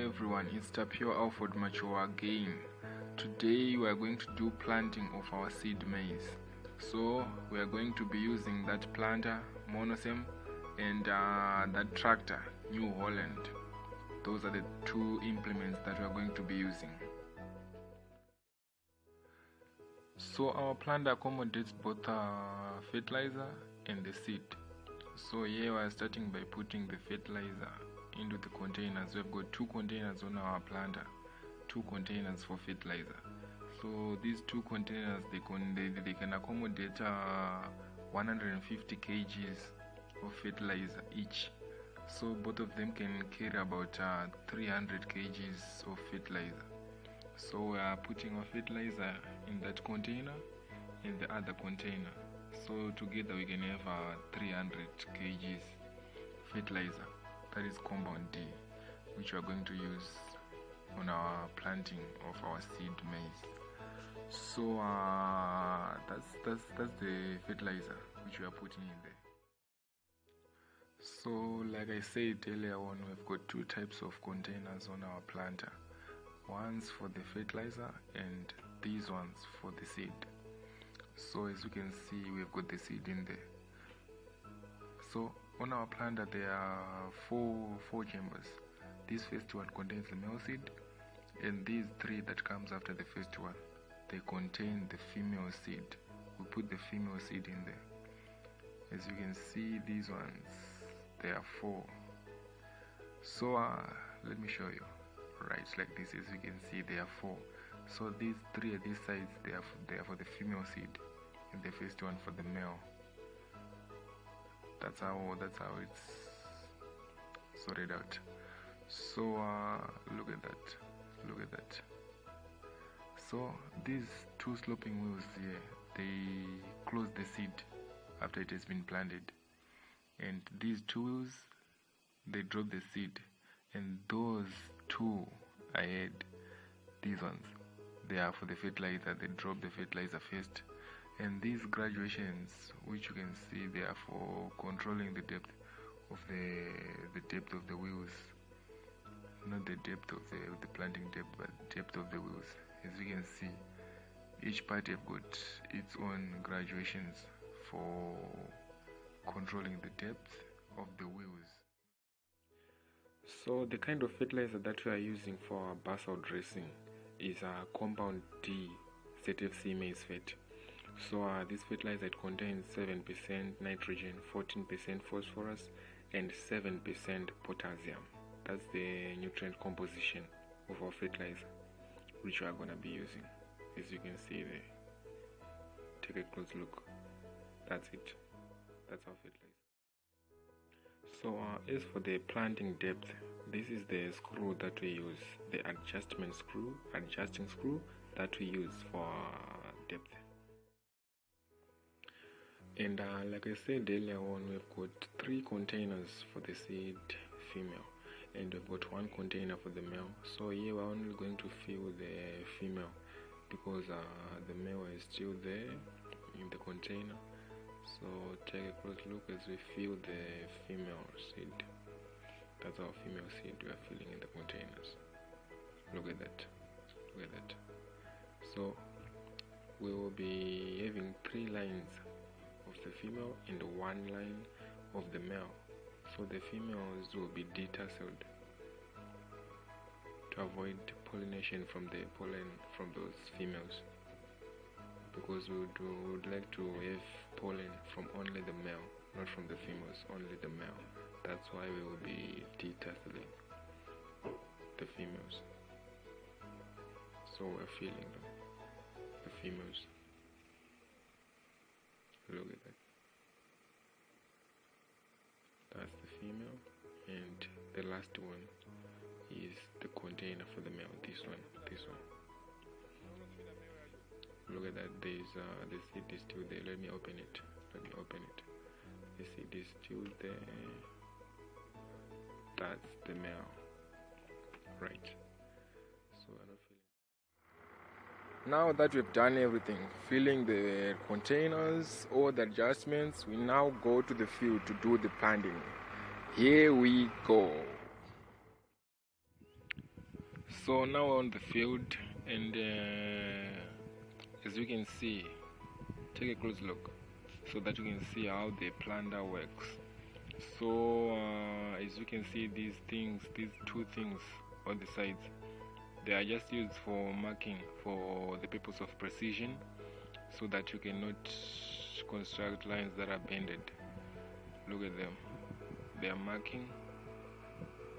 everyone, it's Tapio Alford Machoa again. Today we are going to do planting of our seed maize. So we are going to be using that planter, Monosem, and that tractor, New Holland. Those are the two implements that we are going to be using. So our planter accommodates both fertilizer and the seed. So here we are starting by putting the fertilizer into the containers. We've got 2 containers on our planter, 2 containers for fertilizer. So these 2 containers, they can accommodate 150 kgs of fertilizer each. So both of them can carry about 300 kgs of fertilizer. So we are putting our fertilizer in that container and the other container. So together we can have 300 kgs fertilizer. That is compound D, which we are going to use on our planting of our seed maize. So that's the fertilizer which we are putting in there. So like I said earlier on, we've got 2 types of containers on our planter. One's for the fertilizer and these ones for the seed. So as you can see, we've got the seed in there. So on our planter there are 4 chambers. This first one contains the male seed, and these 3 that comes after the first one, they contain the female seed. We put the female seed in there. As you can see, these ones, there are 4. So let me show you. Right, like this. As you can see, there are 4. So these 3 at these sides, they are for the female seed, and the first one for the male. That's how it's sorted out. So look at that. So these 2 sloping wheels here, they close the seed after it has been planted, and these 2 wheels, they drop the seed, and those 2 ahead, these ones, they are for the fertilizer. They drop the fertilizer first. And these graduations, which you can see, they are for controlling the depth of the depth of the wheels. Not the depth of the planting depth, but depth of the wheels. As you can see, each part have got its own graduations for controlling the depth of the wheels. So the kind of fertilizer that we are using for our basal dressing is a compound D ZFC maize fet. So this fertilizer, it contains 7% nitrogen, 14% phosphorus, and 7% potassium. That's the nutrient composition of our fertilizer, which we are going to be using. As you can see there, take a close look. That's it. That's our fertilizer. So as for the planting depth, this is the screw that we use, the adjusting screw that we use for depth. And like I said earlier on, we've got 3 containers for the seed female, and we've got 1 container for the male. So here we're only going to fill the female because the male is still there in the container. So take a close look as we fill the female seed. That's our female seed we are filling in the containers. Look at that. So we will be having 3 lines of the female and 1 line of the male. So the females will be detasseled to avoid pollination from the pollen from those females, because we would like to have pollen from only the male, not from the females, only the male. That's why we will be detasseling the females. So we're filling them, the females. Look at that. That's the female, and the last one is the container for the male. This one. Look at that. There's the seed is still there. Let me open it. The seed is still there. That's the male. Right. So I'm not filling. Now that we've done everything, filling the containers, all the adjustments, we now go to the field to do the planting. Here we go. So now we're on the field, and as you can see, take a close look so that you can see how the planter works. So as you can see, these two things on the sides, they are just used for marking for the purpose of precision, so that you cannot construct lines that are bended. Look at them, they are marking.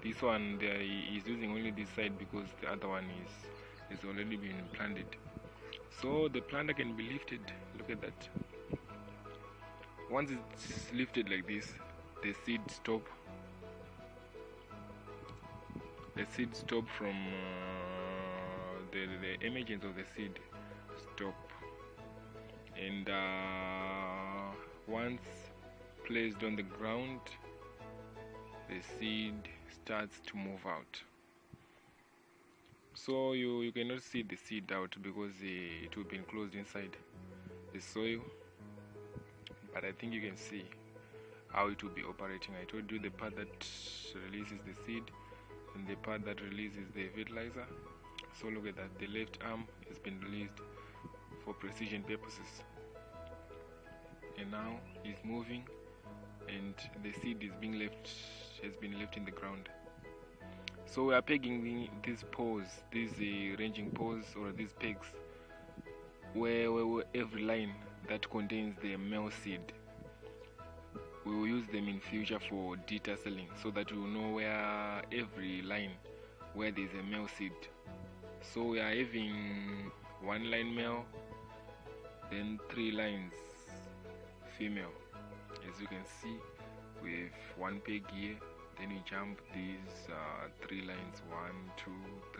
This one there is using only this side because the other one is already been planted. So the planter can be lifted. Look at that. Once it's lifted like this, the seeds stop from the emergence of the seed stop, and once placed on the ground, the seed starts to move out. So you cannot see the seed out because it will be enclosed inside the soil, but I think you can see how it will be operating. I told you the part that releases the seed and the part that releases the fertilizer. So look at that, the left arm has been released for precision purposes, and now it's moving, and the seed has been left in the ground. So we are pegging these poles, these ranging poles, or these pegs, where every line that contains the male seed, we will use them in future for detasseling, so that we will know where every line where there is a male seed. So we are having 1 line male, then 3 lines female. As you can see, we have 1 peg here, then we jump these 3 lines, 1, 2,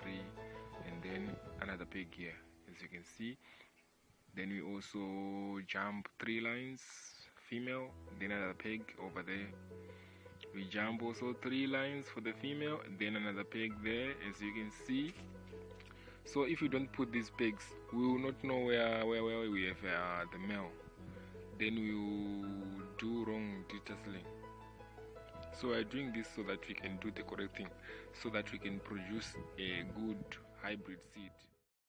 3, and then another peg here, as you can see. Then we also jump 3 lines female, then another peg over there. We jump also 3 lines for the female, then another peg there, as you can see. So if you don't put these pegs, we will not know where we have the male. Then we will do wrong detasseling. So we are doing this so that we can do the correct thing, so that we can produce a good hybrid seed.